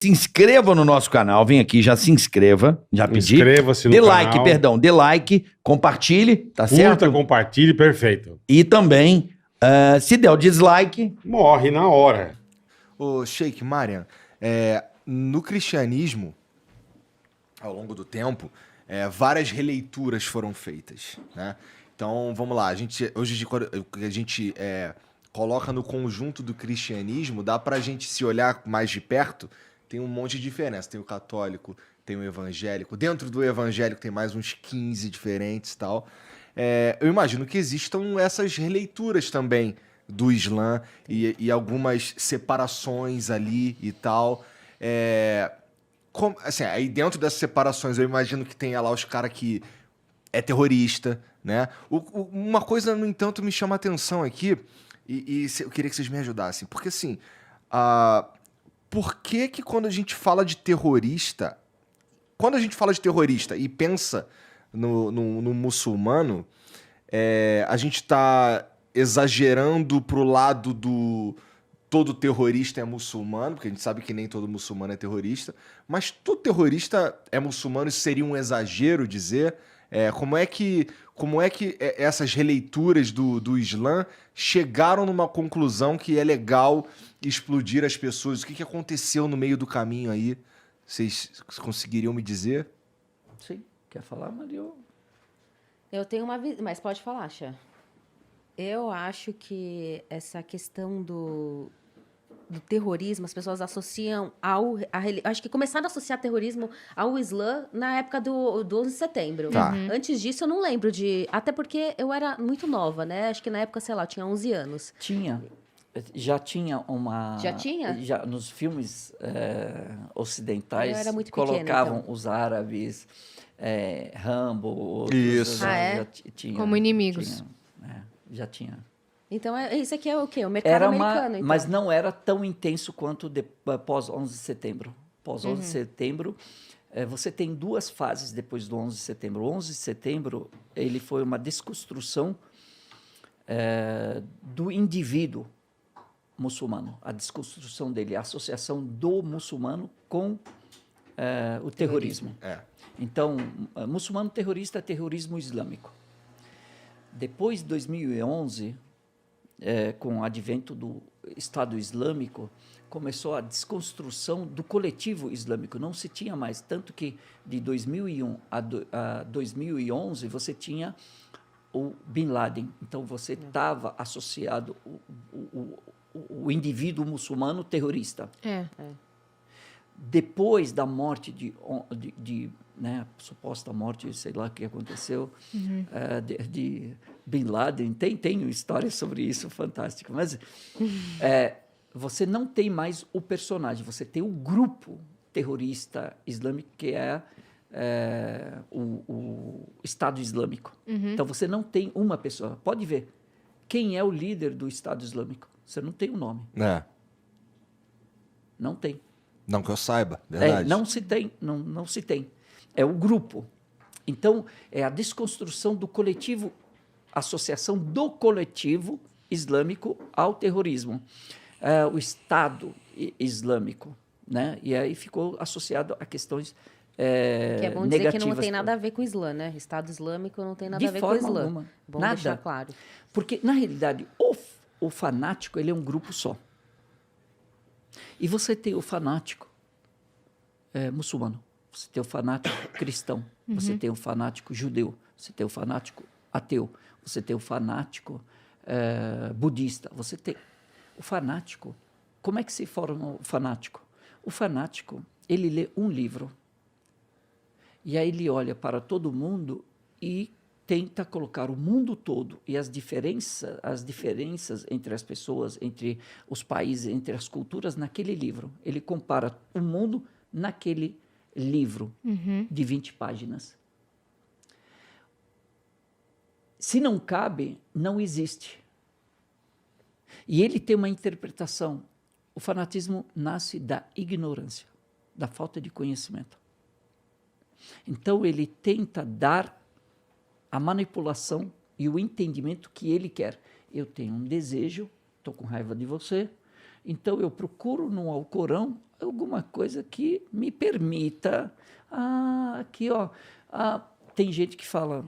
Se inscreva no nosso canal, vem aqui, já se inscreva, já pedi. Inscreva-se no Dê canal. like, perdão, dê like, compartilhe, tá Curta, certo? compartilhe, perfeito. E também, se der o dislike... Morre na hora. Ô, Sheik, Marian, no cristianismo, ao longo do tempo, várias releituras foram feitas, né? Então, vamos lá, hoje a gente coloca no conjunto do cristianismo, dá pra gente se olhar mais de perto, tem um monte de diferença. Tem o católico, tem o evangélico. Dentro do evangélico tem mais uns 15 diferentes e tal. Eu imagino que existam essas releituras também do Islã e algumas separações ali e tal. Assim, aí dentro dessas separações eu imagino que tenha lá os caras que é terrorista, né? Uma coisa, no entanto, me chama a atenção aqui e eu queria que vocês me ajudassem. Porque assim, por que quando a gente fala de terrorista, e pensa no muçulmano, a gente está exagerando pro lado do todo terrorista é muçulmano, porque a gente sabe que nem todo muçulmano é terrorista, mas todo terrorista é muçulmano, isso seria um exagero dizer? Como é que essas releituras do Islã chegaram numa conclusão que é legal explodir as pessoas? O que aconteceu no meio do caminho aí? Vocês conseguiriam me dizer? Sim. Quer falar, Mario? Eu tenho uma visão, mas pode falar, Xia. Eu acho que essa questão do terrorismo, as pessoas associam acho que começaram a associar terrorismo ao Islã na época do 11 de setembro. Tá. Antes disso, eu não lembro de... Até porque eu era muito nova, né? Acho que na época, sei lá, eu tinha 11 anos. Já tinha uma... Já tinha? Já nos filmes ocidentais, Eu era muito pequena, colocavam então. os árabes, Rambo, outros... Isso. Já tinha, como inimigos. Já tinha. Então, isso aqui é o quê? O mercado americano, então. Mas não era tão intenso quanto pós 11 de setembro. Pós 11 de setembro, você tem duas fases depois do 11 de setembro. O 11 de setembro, ele foi uma desconstrução do indivíduo muçulmano. A desconstrução dele, a associação do muçulmano com o terrorismo. Então, muçulmano terrorista é terrorismo islâmico. Depois de 2011... com o advento do Estado Islâmico, começou a desconstrução do coletivo islâmico. Não se tinha mais, tanto que de 2001 a 2011 você tinha o Bin Laden. Então você estava associado o indivíduo muçulmano terrorista. Depois da morte né, suposta morte, sei lá o que aconteceu, de Bin Laden, tem história sobre isso fantástica, mas você não tem mais o personagem, você tem o grupo terrorista islâmico que é o Estado Islâmico. Então você não tem uma pessoa. Pode ver, quem é o líder do Estado Islâmico? Você não tem o nome. Não tem. Não que eu saiba, verdade. Não se tem, não se tem. É o grupo. Então, é a desconstrução do coletivo, associação do coletivo islâmico ao terrorismo. O Estado Islâmico, né? E aí ficou associado a questões que é bom dizer negativas. que não tem nada a ver com o Islã, né? Estado Islâmico não tem nada a ver com o De forma Islã. alguma. Bom Nada. deixar claro. Porque, na realidade, o fanático ele é um grupo só. E você tem o fanático muçulmano, você tem o fanático cristão, você tem o fanático judeu, você tem o fanático ateu, você tem o fanático budista, você tem o fanático. Como é que se forma o fanático? O fanático, ele lê um livro e aí ele olha para todo mundo e tenta colocar o mundo todo e as diferenças entre as pessoas, entre os países, entre as culturas naquele livro. Ele compara o mundo naquele livro de 20 páginas. Se não cabe, não existe. E ele tem uma interpretação. O fanatismo nasce da ignorância, da falta de conhecimento. Então ele tenta dar a manipulação e o entendimento que ele quer. Eu tenho um desejo, estou com raiva de você, então eu procuro no Alcorão alguma coisa que me permita... aqui, ó. Tem gente que fala...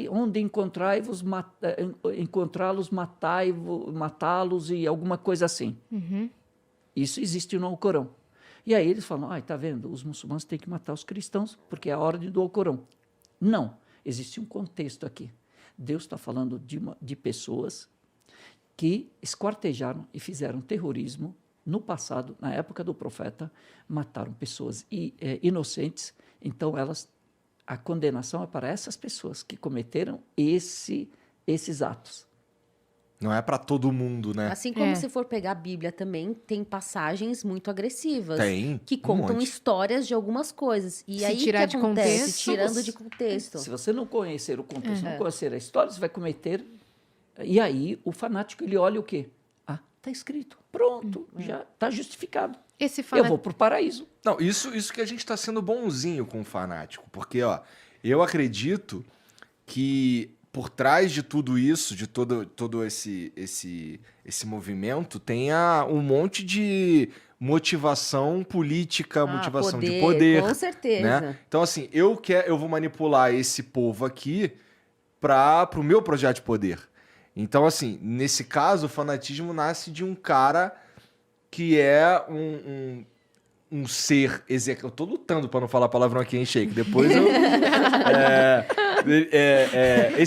onde encontrá-los, matá-los e alguma coisa assim. Isso existe no Alcorão. E aí eles falam, tá vendo? Os muçulmanos têm que matar os cristãos porque é a ordem do Alcorão. Não. Existe um contexto aqui. Deus está falando de pessoas que esquartejaram e fizeram terrorismo no passado, na época do profeta, mataram pessoas inocentes. Então, a condenação é para essas pessoas que cometeram esses atos. Não é pra todo mundo, né? Assim como se for pegar a Bíblia também, tem passagens muito agressivas. Tem, que um contam monte. histórias de algumas coisas. E Se aí tirar o que de acontece? contexto, Tirando de contexto. Se você não conhecer o contexto, não conhecer a história, você vai cometer... E aí o fanático, ele olha o quê? Está escrito. Pronto, já está justificado. Esse Eu vou para o paraíso. Não, isso que a gente tá sendo bonzinho com o fanático. Porque, ó, eu acredito que por trás de tudo isso, de todo esse movimento, tenha um monte de motivação política, motivação de poder. Com certeza. Né? Então, assim, eu vou manipular esse povo aqui pro meu projeto de poder. Então, assim, nesse caso, o fanatismo nasce de um cara que é um ser executivo. Eu tô lutando pra não falar palavrão aqui, hein, Sheik? Depois eu...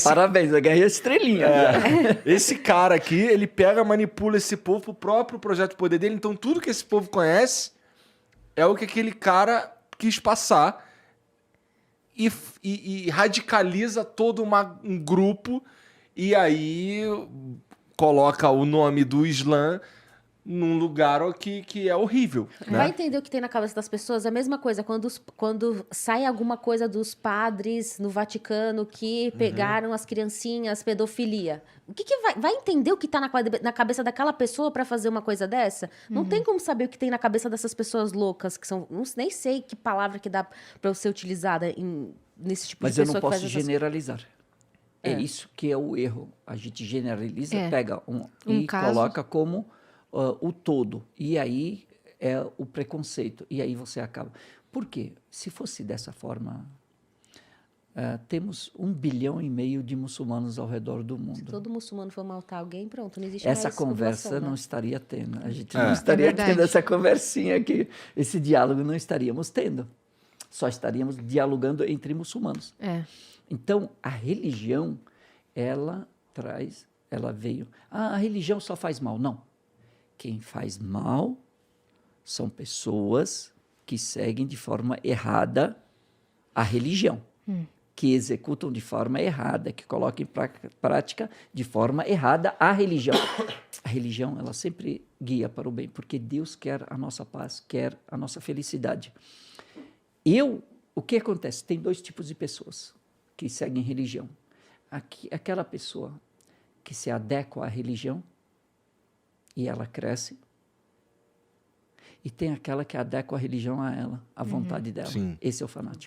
Parabéns, eu ganhei a estrelinha. Esse cara aqui, ele pega, manipula esse povo pro próprio projeto de poder dele. Então, tudo que esse povo conhece é o que aquele cara quis passar e radicaliza todo um grupo e aí coloca o nome do Islã num lugar que é horrível. Né? Vai entender o que tem na cabeça das pessoas? É a mesma coisa quando sai alguma coisa dos padres no Vaticano que pegaram as criancinhas, pedofilia. O que vai entender o que está na cabeça daquela pessoa para fazer uma coisa dessa? Não tem como saber o que tem na cabeça dessas pessoas loucas que são... Nem sei que palavra que dá para ser utilizada nesse tipo Mas de eu pessoa não posso que faz essas... generalizar. É isso que é o erro. A gente generaliza, pega Um e caso. coloca como o todo. E aí é o preconceito. E aí você acaba. Por quê? Se fosse dessa forma, temos 1,5 bilhão de muçulmanos ao redor do Se mundo. todo muçulmano for matar alguém, pronto, não existe Essa mais conversa população, né? não estaria tendo. A gente não estaria verdade. tendo essa conversinha aqui. Esse diálogo não estaríamos tendo. Só estaríamos dialogando entre muçulmanos. Então, a religião, ela veio... a religião só faz mal. Não. Quem faz mal são pessoas que seguem de forma errada a religião. Que executam de forma errada, que colocam em prática de forma errada a religião. A religião, ela sempre guia para o bem, porque Deus quer a nossa paz, quer a nossa felicidade. O que acontece? Tem 2 tipos de pessoas que seguem religião. Aquela pessoa que se adequa à religião e ela cresce, e tem aquela que adequa a religião a ela, à vontade dela. Sim. Esse é o fanático.